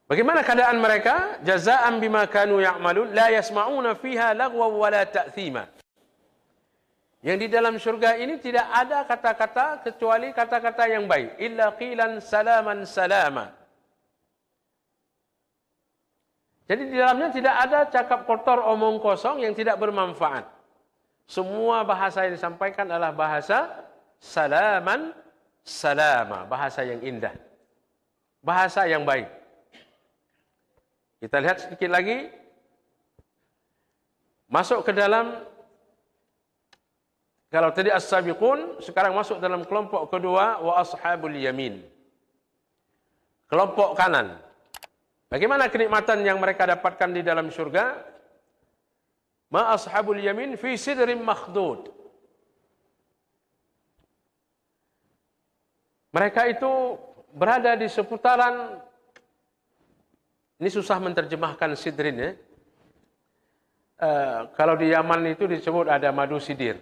Bagaimana keadaan mereka? Jazaa'an bima kanu ya'malun la yasma'una fiha lagwa wa la ta'thima. Yang di dalam surga ini tidak ada kata-kata kecuali kata-kata yang baik. Illa qilan salaman salama. Jadi di dalamnya tidak ada cakap kotor, omong kosong yang tidak bermanfaat. Semua bahasa yang disampaikan adalah bahasa salaman salama. Bahasa yang indah. Bahasa yang baik. Kita lihat sedikit lagi. Masuk ke dalam, kalau tadi as-sabiqun, sekarang masuk dalam kelompok kedua, wa ashabul yamin. Kelompok kanan. Bagaimana kenikmatan yang mereka dapatkan di dalam surga? Ma ashabul yamin fi sidrin makhdud. Mereka itu berada di seputaran, ini susah menerjemahkan sidrin ya. Kalau di Yaman itu disebut ada madu sidir.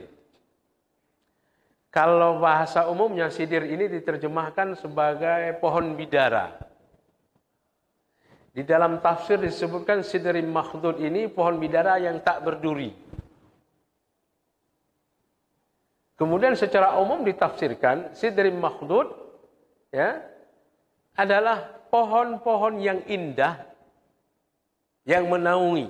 Kalau bahasa umumnya sidir ini diterjemahkan sebagai pohon bidara. Di dalam tafsir disebutkan sidrin makhdud ini pohon bidara yang tak berduri. Kemudian secara umum ditafsirkan sidrin makhdud ya adalah pohon-pohon yang indah yang menaungi.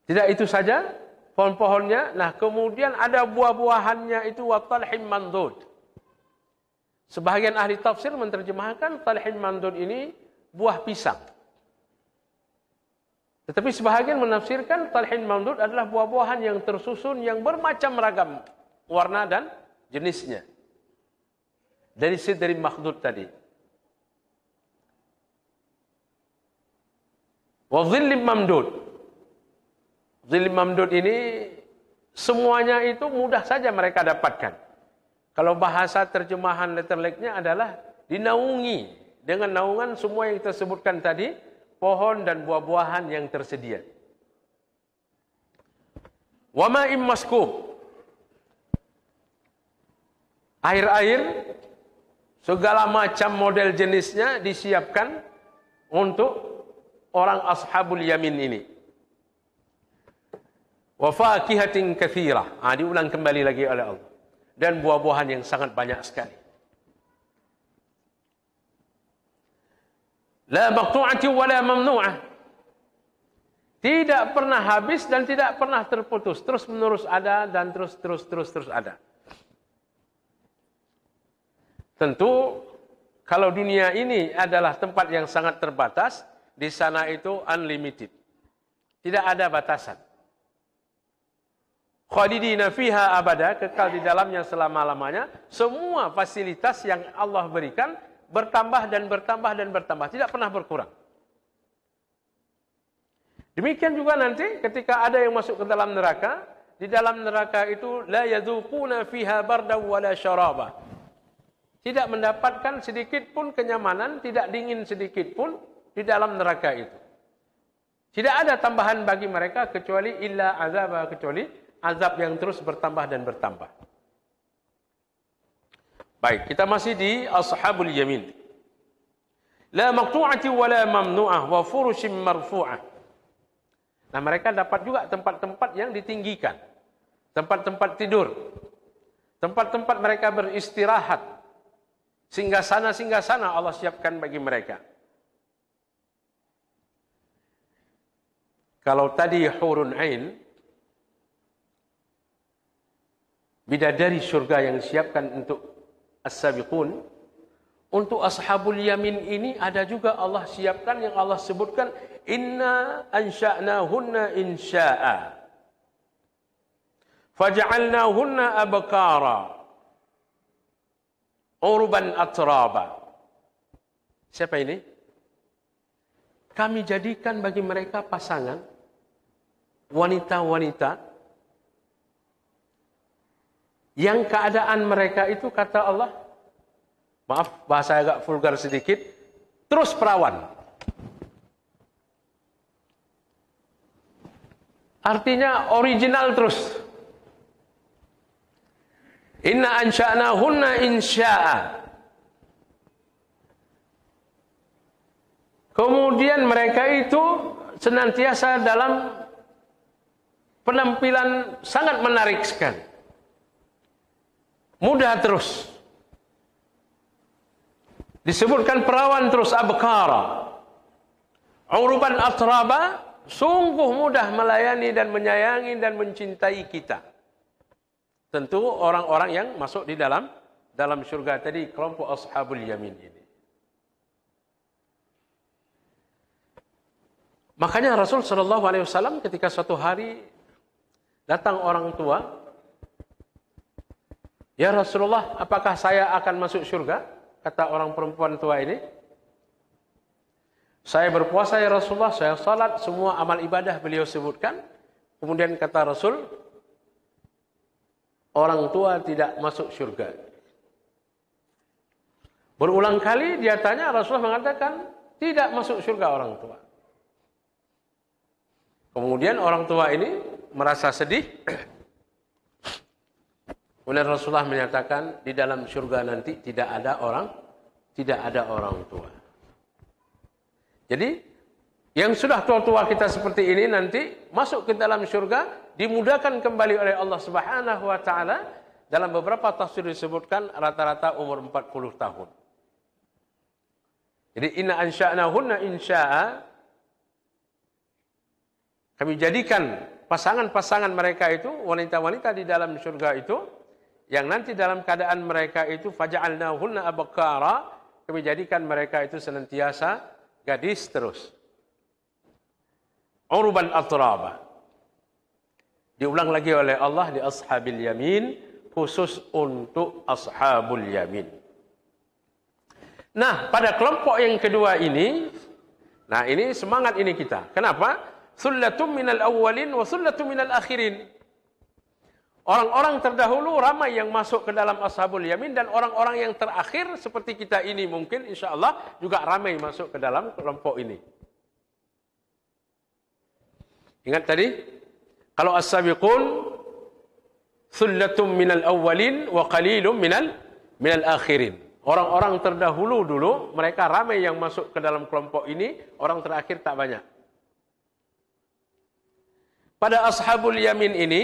Tidak itu saja pohon-pohonnya, nah kemudian ada buah-buahannya itu wa talhim mandud. Sebahagian ahli tafsir menerjemahkan talhim mandud ini buah pisang. Tetapi sebahagian menafsirkan talhim mandud adalah buah-buahan yang tersusun yang bermacam ragam warna dan jenisnya. Dari sidrin makhdud tadi. Wa dhillim mamdud. Dhillim mamdud ini semuanya itu mudah saja mereka dapatkan. Kalau bahasa terjemahan letterleknya adalah dinaungi dengan naungan semua yang kita sebutkan tadi, pohon dan buah-buahan yang tersedia. Wa ma'im maskub. Air-air segala macam model jenisnya disiapkan untuk orang ashabul yamin ini. Wa fakihatin katsirah. Diulang kembali lagi oleh Allah. Dan buah-buahan yang sangat banyak sekali. La maqtu'ati wa la mamnu'ah. Tidak pernah habis dan tidak pernah terputus. Terus menerus ada dan terus ada. Tentu kalau dunia ini adalah tempat yang sangat terbatas, di sana itu unlimited. Tidak ada batasan. Khalidina fiha abada, kekal di dalamnya selama-lamanya. Semua fasilitas yang Allah berikan bertambah dan bertambah dan bertambah, tidak pernah berkurang. Demikian juga nanti ketika ada yang masuk ke dalam neraka, di dalam neraka itu la yadzuquna fiha barda wala syaraba. Tidak mendapatkan sedikit pun kenyamanan, tidak dingin sedikit pun di dalam neraka itu. Tidak ada tambahan bagi mereka kecuali illa azaba, kecuali azab yang terus bertambah dan bertambah. Baik, kita masih di ashabul yamin. La maqtu'ati wa la mamnu'ah wa furushim marfu'ah. Nah, mereka dapat juga tempat-tempat yang ditinggikan. Tempat-tempat tidur. Tempat-tempat mereka beristirahat. Singgah sana Allah siapkan bagi mereka. Kalau tadi hurun ain, bidadari surga yang disiapkan untuk as-sabiqun, untuk ashabul yamin ini ada juga Allah siapkan yang Allah sebutkan inna ansha'nahunna insya'a faja'alnahunna abkara urban atraba. Siapa ini? Kami jadikan bagi mereka pasangan wanita-wanita yang keadaan mereka itu, kata Allah, maaf bahasa agak vulgar sedikit, terus perawan. Artinya original terus. Inna ansha'nahunna insya'a. Kemudian mereka itu senantiasa dalam penampilan sangat menarik sekali. Mudah terus. Disebutkan perawan terus abkara. Uruban atraba, sungguh mudah melayani dan menyayangi dan mencintai kita. Tentu orang-orang yang masuk di dalam surga tadi, kelompok ashabul yamin ini. Makanya Rasul sallallahu alaihi wasallam ketika suatu hari datang orang tua, "Ya Rasulullah, apakah saya akan masuk surga?" Kata orang perempuan tua ini. "Saya berpuasa ya Rasulullah, saya salat, semua amal ibadah beliau sebutkan." Kemudian kata Rasul, "Orang tua tidak masuk surga." Berulang kali dia tanya, Rasulullah mengatakan, "Tidak masuk surga orang tua." Kemudian orang tua ini merasa sedih. Kemudian Rasulullah menyatakan, di dalam surga nanti tidak ada orang tua. Jadi, yang sudah tua-tua kita seperti ini nanti masuk ke dalam surga, dimudahkan kembali oleh Allah Subhanahu wa taala. Dalam beberapa tafsir disebutkan rata-rata umur 40 tahun. Jadi inna ansha'nahunna insya'a, kami jadikan pasangan-pasangan mereka itu, wanita-wanita di dalam surga itu, yang nanti dalam keadaan mereka itu faja'alnahunna abkara, kami jadikan mereka itu senantiasa gadis terus. Uruban atraba. Diulang lagi oleh Allah di ashabil yamin, khusus untuk ashabul yamin. Nah, pada kelompok yang kedua ini, nah ini semangat ini kita. Kenapa? Sullatum minal awwalin wa sullatum minal akhirin. Orang-orang terdahulu ramai yang masuk ke dalam ashabul yamin, dan orang-orang yang terakhir seperti kita ini mungkin insyaallah juga ramai masuk ke dalam kelompok ini. Ingat tadi, kalau as-sabiqun sullatum minal awwalin wa qalilum minal akhirin. Orang-orang terdahulu dulu mereka ramai yang masuk ke dalam kelompok ini, orang terakhir tak banyak. Pada ashabul yamin ini,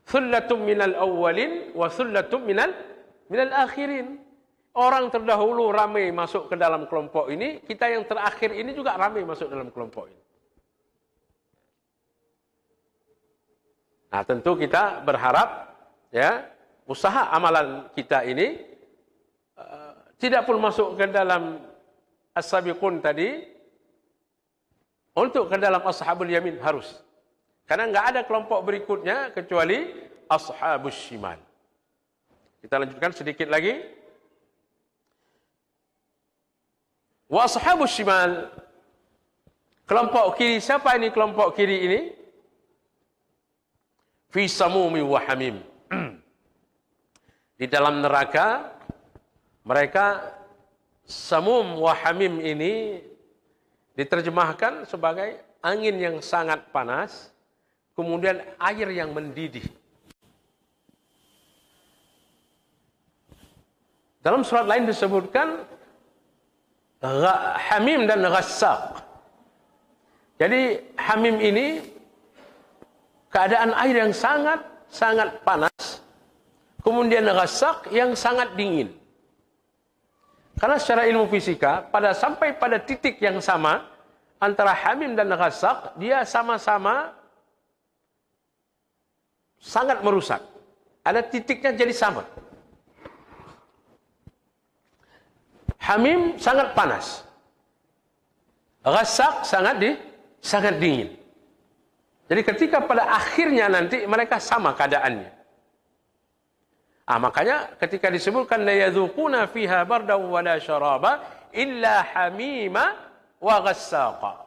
sullatum minal awwalin wa sullatum minal akhirin. Orang terdahulu ramai masuk ke dalam kelompok ini, kita yang terakhir ini juga ramai masuk dalam kelompok ini. Nah, tentu kita berharap ya, usaha amalan kita ini tidak pun masuk ke dalam as-sabiqun tadi, untuk ke dalam ashabul yamin harus. Karena enggak ada kelompok berikutnya kecuali ashabus shimal. Kita lanjutkan sedikit lagi. Wa ashabus shimal. Kelompok kiri, siapa ini kelompok kiri ini? Fi samumi wa hamim. Di dalam neraka mereka, samum wa hamim ini diterjemahkan sebagai angin yang sangat panas, kemudian air yang mendidih. Dalam surat lain disebutkan hamim dan ghassaq. Jadi hamim ini keadaan air yang sangat panas, kemudian ghassaq yang sangat dingin. Karena secara ilmu fisika, sampai pada titik yang sama antara hamim dan ghassaq, dia sama-sama sangat merusak. Ada titiknya jadi sama. Hamim sangat panas. Ghassaq sangat dingin. Jadi ketika pada akhirnya nanti mereka sama keadaannya. Makanya ketika disebutkan la yadzuquna fiha bardan wa la syaraba illa hamima wa ghassaqa.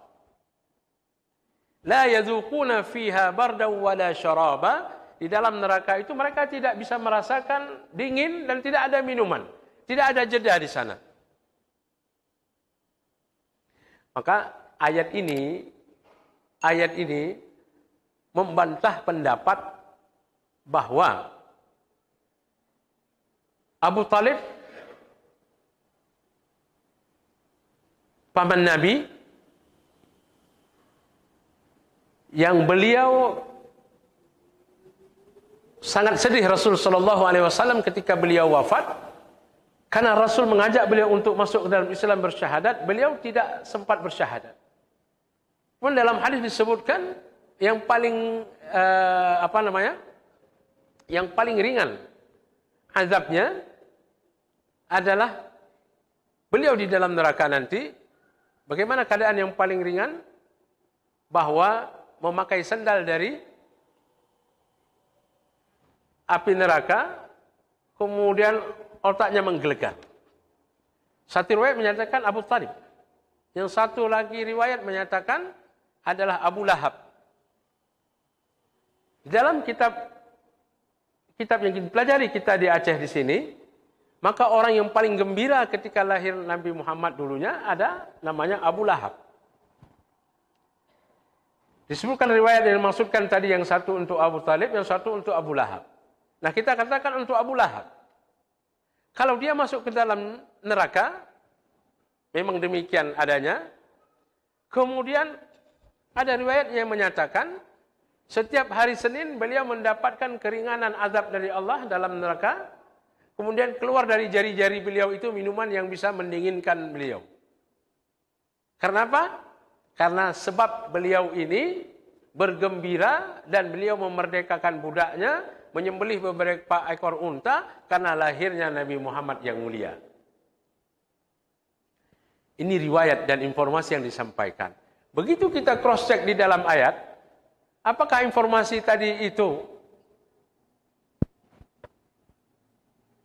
La yadzuquna fiha bardan wa la syaraba. Di dalam neraka itu mereka tidak bisa merasakan dingin dan tidak ada minuman. Tidak ada jeda di sana. Maka ayat ini membantah pendapat bahwa Abu Talib paman Nabi yang beliau sangat sedih Rasul sallallahu alaihi wasallam ketika beliau wafat karena Rasul mengajak beliau untuk masuk ke dalam Islam bersyahadat, beliau tidak sempat bersyahadat. Pun dalam hadis disebutkan yang paling yang paling ringan azabnya adalah beliau di dalam neraka nanti. Bagaimana keadaan yang paling ringan? Bahwa memakai sandal dari api neraka, kemudian otaknya menggelegar. Satu riwayat menyatakan Abu Talib. Yang satu lagi riwayat menyatakan adalah Abu Lahab. Di dalam kitab yang kita pelajari kita di Aceh di sini, maka orang yang paling gembira ketika lahir Nabi Muhammad dulunya ada namanya Abu Lahab. Disebutkan riwayat yang dimaksudkan tadi yang satu untuk Abu Talib, yang satu untuk Abu Lahab. Nah kita katakan untuk Abu Lahab. Kalau dia masuk ke dalam neraka, memang demikian adanya. Kemudian ada riwayat yang menyatakan setiap hari Senin beliau mendapatkan keringanan azab dari Allah dalam neraka. Kemudian keluar dari jari-jari beliau itu minuman yang bisa mendinginkan beliau. Karena apa? Karena sebab beliau ini bergembira dan beliau memerdekakan budaknya, menyembelih beberapa ekor unta karena lahirnya Nabi Muhammad yang mulia. Ini riwayat dan informasi yang disampaikan. Begitu kita cross check di dalam ayat, apakah informasi tadi itu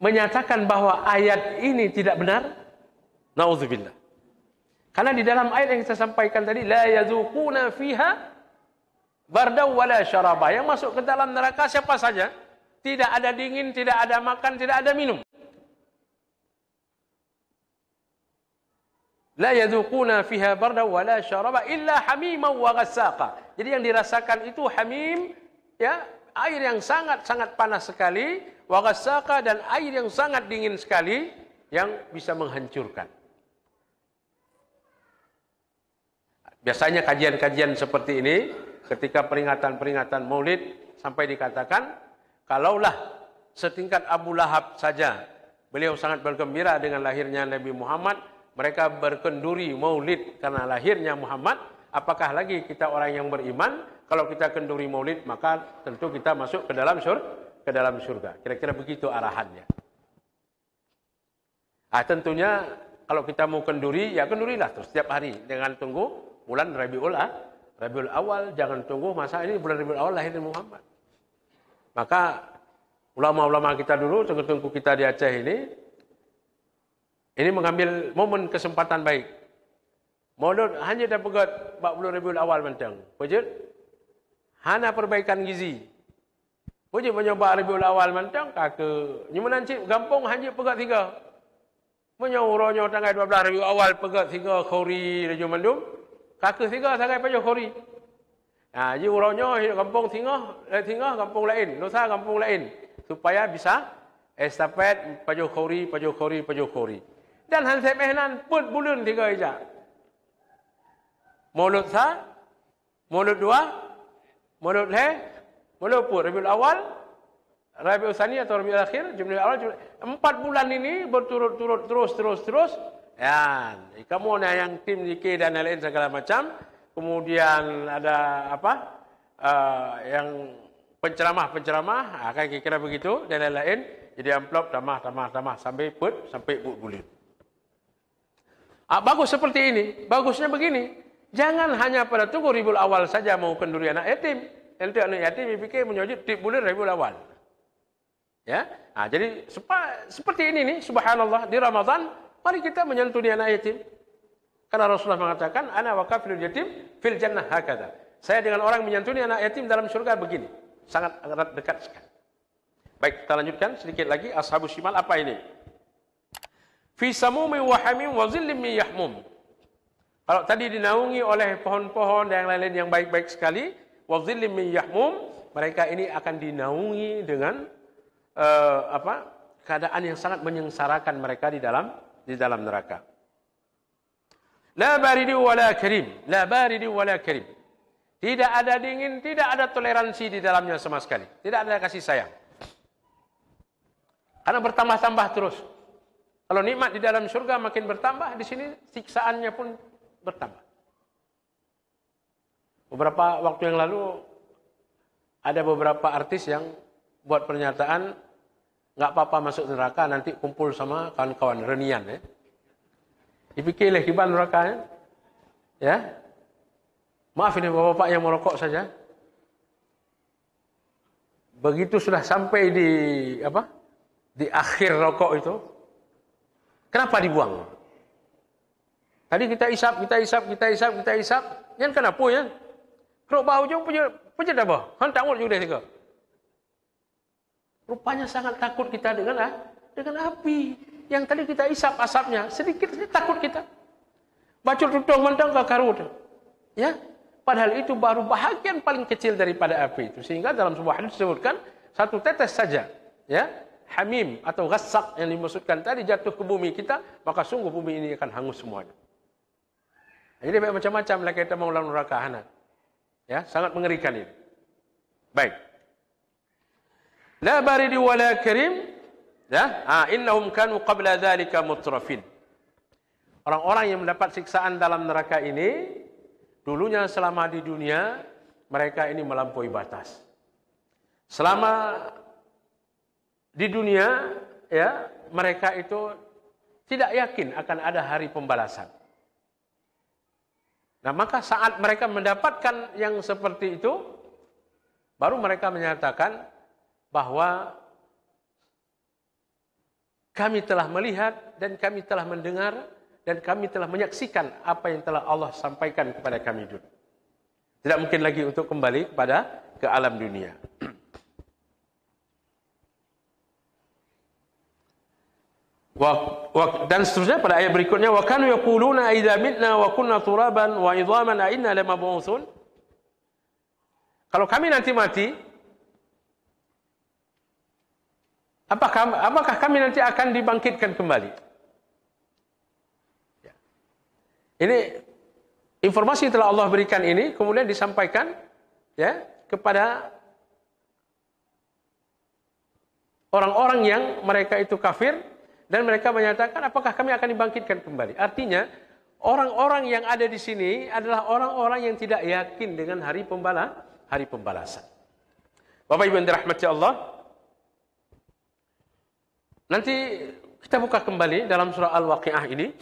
menyatakan bahwa ayat ini tidak benar? Nauzubillah. Karena di dalam ayat yang kita sampaikan tadi, la yazuquna fiha bardaw wala syaraba. Yang masuk ke dalam neraka siapa saja? Tidak ada dingin, tidak ada makan, tidak ada minum. La yazuquna fiha bardaw wala syaraba illa hamiman wa ghassaqa. Jadi yang dirasakan itu hamim, ya, air yang sangat-sangat panas sekali, wa ghassaqa, dan air yang sangat dingin sekali yang bisa menghancurkan. Biasanya kajian-kajian seperti ini, ketika peringatan-peringatan Maulid, sampai dikatakan, kalaulah setingkat Abu Lahab saja, beliau sangat bergembira dengan lahirnya Nabi Muhammad, mereka berkenduri Maulid karena lahirnya Muhammad, apakah lagi kita orang yang beriman? Kalau kita kenduri Maulid, maka tentu kita masuk ke dalam surga. Kira-kira begitu arahannya. Tentunya kalau kita mau kenduri, ya kendurilah terus setiap hari dengan tunggu bulan Rabiul Awal, jangan tunggu masa ini bulan Rabiul Awal lahir Muhammad. Maka ulama-ulama kita dulu, tengku-tengku kita di Aceh ini mengambil momen kesempatan baik. Maulud hanya dah pegat 40 Rabiul Awal mentang. Wujud hana perbaikan gizi. Wujud mencoba Rabiul Awal mentang kake. Nyumanan cik gampung hanya pegat 3. Menyauronya tanggal 12 Rabiul Awal pegat 3 khori Raja Mandum. Kake 3 sangai pajo khori. Nah, jadi urangnya hidup kampung tinggal kampung lain, nusa kampung lain, supaya bisa estafet pajo khori. Dan hansep ehnan pun bulan 3 aja. Maulud sa, Maulud 2, Maulud le, Maulud pun Rabiul Awal, Rabiul Tsani atau Rabiul Akhir, Jumlah Awal, 4 bulan ini berturut-turut terus. Ya, kamu ada yang tim DK dan lain segala macam. Kemudian ada yang penceramah, kayak kira begitu dan lain-lain. Jadi amplop tambah sampai bulan. Bagus seperti ini. Bagusnya begini. Jangan hanya pada tunggu Rabiul Awal saja mau kenduri anak yatim. Nanti anak yatim dipikir menyojit tiap bulan Rabiul Awal. Ya. Jadi seperti ini nih, subhanallah, di Ramadan mari kita menyantuni anak yatim. Karena Rasulullah mengatakan, ana wa kafilul yatim fil jannah hakadha. Saya dengan orang menyantuni anak yatim dalam surga begini. Sangat erat dekat sekali. Baik, kita lanjutkan sedikit lagi. Ashabus Shimal apa ini? Fi samumin wa hamim wa zillim min yahmum. Kalau tadi dinaungi oleh pohon-pohon dan yang lain-lain yang baik-baik sekali, wa zillim min yahmum, mereka ini akan dinaungi dengan keadaan yang sangat menyengsarakan mereka di dalam neraka. La baridi wala karim. La baridi wala karim. Tidak ada dingin, tidak ada toleransi di dalamnya sama sekali. Tidak ada kasih sayang. Karena bertambah-tambah terus. Kalau nikmat di dalam surga makin bertambah, di sini siksaannya pun bertambah. Beberapa waktu yang lalu ada beberapa artis yang buat pernyataan nggak apa-apa masuk neraka, nanti kumpul sama kawan-kawan renian ya. Dipikirlah kibar neraka ya. Maaf ini bapak-bapak yang merokok saja. Begitu sudah sampai di akhir rokok itu, kenapa dibuang? Tadi kita isap, yang kenapa ya? Kalau bau je punya dah bah. Han tak juga juga. Rupanya sangat takut kita dengan api. Yang tadi kita isap asapnya, sedikit saja takut kita. Bacul tutong mantang ke karut. Ya, padahal itu baru bahagian paling kecil daripada api itu. Sehingga dalam sebuah hadis disebutkan satu tetes saja, ya, hamim atau ghassak yang dimaksudkan tadi jatuh ke bumi kita, maka sungguh bumi ini akan hangus semuanya. Jadi macam-macam lah kita mau lalu neraka hanan. Ya, sangat mengerikan ini. Baik. La baridi wala karim. Ya, innahum kanu qabla dzalika mutrafin. Orang-orang yang mendapat siksaan dalam neraka ini dulunya selama di dunia mereka ini melampaui batas. Selama di dunia ya, mereka itu tidak yakin akan ada hari pembalasan. Nah, maka saat mereka mendapatkan yang seperti itu baru mereka menyatakan bahwa kami telah melihat dan kami telah mendengar dan kami telah menyaksikan apa yang telah Allah sampaikan kepada kami dulu. Tidak mungkin lagi untuk kembali ke alam dunia. Dan seterusnya pada ayat berikutnya, wa kanu yaquluna idza mitna wa kunna turaban wa idhaman a inna lamab'utsun. Kalau kami nanti mati, apakah kami nanti akan dibangkitkan kembali? Ya. Ini informasi yang telah Allah berikan ini kemudian disampaikan ya kepada orang-orang yang mereka itu kafir dan mereka menyatakan apakah kami akan dibangkitkan kembali? Artinya orang-orang yang ada di sini adalah orang-orang yang tidak yakin dengan hari pembalasan. Bapak Ibu yang dirahmati Allah, nanti kita buka kembali dalam surah Al-Waqi'ah ini.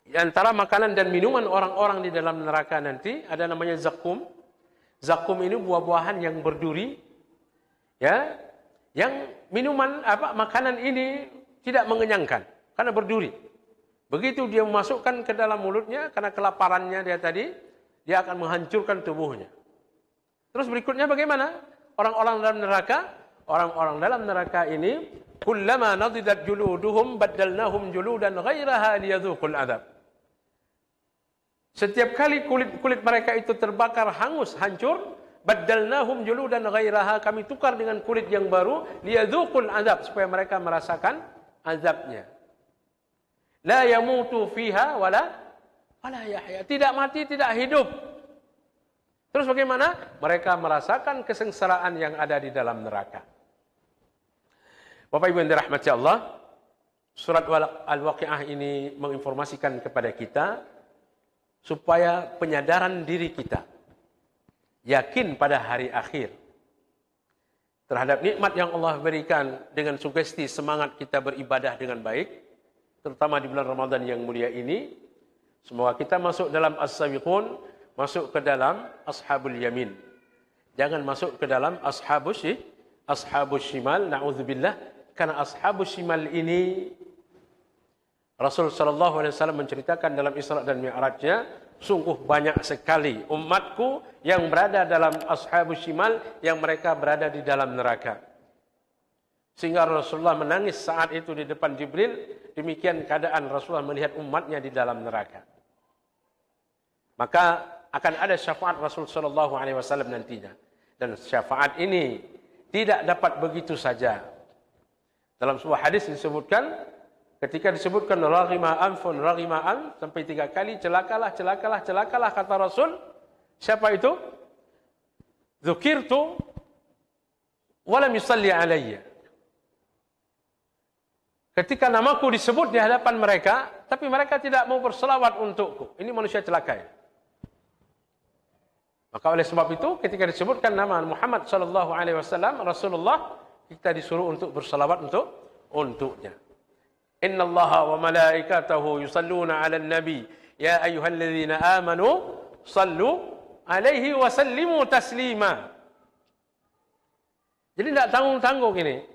Di antara makanan dan minuman orang-orang di dalam neraka nanti ada namanya zakum. Zakum ini buah-buahan yang berduri. Ya. Yang minuman makanan ini tidak mengenyangkan karena berduri. Begitu dia memasukkan ke dalam mulutnya karena kelaparannya dia tadi, dia akan menghancurkan tubuhnya. Terus berikutnya bagaimana? Orang-orang dalam neraka ini kullama nadidat juluduhum baddalnahum juludan ghairaha liyadhuqul adzab. Setiap kali kulit mereka itu terbakar hangus hancur, baddalnahum juludan ghairaha, kami tukar dengan kulit yang baru liyadhuqul adzab, supaya mereka merasakan azabnya. La yamutu fiha wala yahya, tidak mati tidak hidup. Terus bagaimana? Mereka merasakan kesengsaraan yang ada di dalam neraka. Bapak Ibu yang dirahmati Allah, surat Al-Waqi'ah ini menginformasikan kepada kita supaya penyadaran diri kita yakin pada hari akhir terhadap nikmat yang Allah berikan dengan sugesti semangat kita beribadah dengan baik, terutama di bulan Ramadan yang mulia ini. Semoga kita masuk dalam as-sabiqun, masuk ke dalam ashabul yamin. Jangan masuk ke dalam ashabus shimal, na'udzubillah. Karena ashabus shimal ini Rasul sallallahu alaihi wasallam menceritakan dalam Isra dan Mi'rajnya, sungguh banyak sekali umatku yang berada dalam ashabus shimal, yang mereka berada di dalam neraka. Sehingga Rasulullah menangis saat itu di depan Jibril, demikian keadaan Rasulullah melihat umatnya di dalam neraka. Maka akan ada syafaat Rasul sallallahu alaihi wasallam nantinya. Dan syafaat ini tidak dapat begitu saja. Dalam sebuah hadis disebutkan Ketika disebutkan raghima anfun, raghima an sampai 3 kali, celakalah, celakalah, celakalah kata Rasul. Siapa itu? Dzukirtu wa lam yusalli alayya. Ketika namaku disebut di hadapan mereka, tapi mereka tidak mau berselawat untukku. Ini manusia celaka ya. Maka oleh sebab itu, ketika disebutkan nama Muhammad sallallahu alaihi wasallam, Rasulullah, kita disuruh untuk berselawat untuknya. Inna Allaha wa malaikatahu yusalluna 'alan nabi ya ayyuhalladzina amanu sallu 'alaihi wa sallimu taslima. Jadi tidak tanggung-tanggung ini.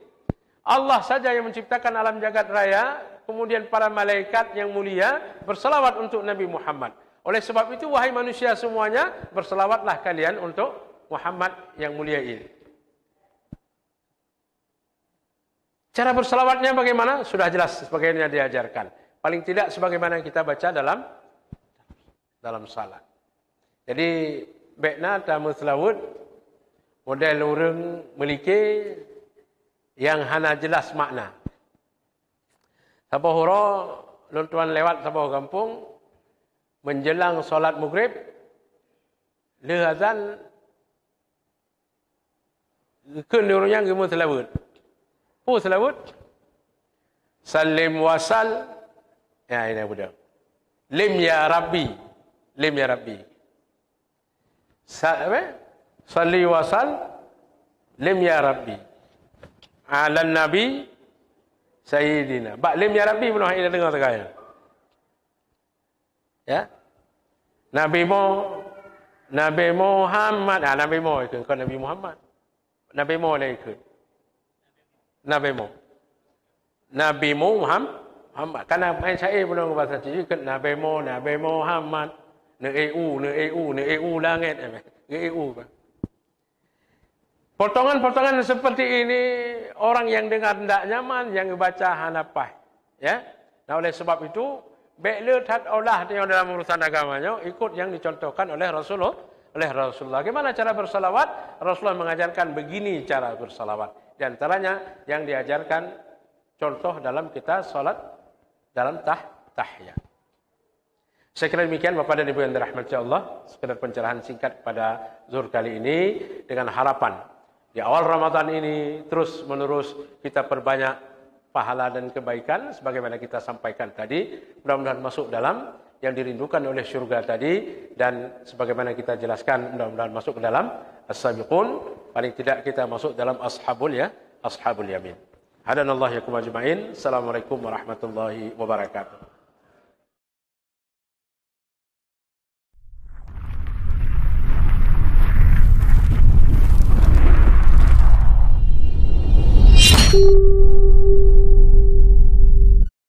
Allah saja yang menciptakan alam jagat raya, kemudian para malaikat yang mulia berselawat untuk Nabi Muhammad. Oleh sebab itu wahai manusia semuanya, berselawatlah kalian untuk Muhammad yang mulia ini. Cara berselawatnya bagaimana? Sudah jelas sebagaimana diajarkan. Paling tidak sebagaimana kita baca dalam salat. Jadi, bekna tamu selawat, model orang memiliki yang hana jelas makna. Siapa hura, tuan lewat siapa kampung, menjelang solat maghrib, le azan, ke orang yang gemuk selawat. Selawat salim wasal ya ini budak lim ya rabbi salli wasal lim ya rabbi ala nabi sayyidina lim ya rabbi pun ini dengar sekali ya Nabi Muhammad Nabi Mo ikut kan Nabi Muhammad Nabi Mo lah ikut Nabi Muhammad. Karena main syair pun orang bahasa Cina kan Nabi Muhammad. Ne EU langit. Ne EU. Potongan-potongan seperti ini orang yang dengar tidak nyaman, yang membaca hanapah. Ya. Nah oleh sebab itu bekle tat Allah yang dalam urusan agamanya ikut yang dicontohkan oleh Rasulullah. Bagaimana cara bersalawat? Rasulullah mengajarkan begini cara bersalawat. Di antaranya yang diajarkan contoh dalam kita salat dalam tahiyat. Saya kira demikian Bapak dan Ibu yang dirahmati Allah, sekedar pencerahan singkat pada zuhur kali ini dengan harapan di awal Ramadan ini terus menerus kita perbanyak pahala dan kebaikan sebagaimana kita sampaikan tadi, mudah-mudahan masuk dalam yang dirindukan oleh syurga tadi dan sebagaimana kita jelaskan mudah-mudahan masuk ke dalam as-sabiqun. Paling tidak kita masuk dalam ashabul yamin. Hadanallahu yakum ajma'in. Assalamualaikum warahmatullahi wabarakatuh.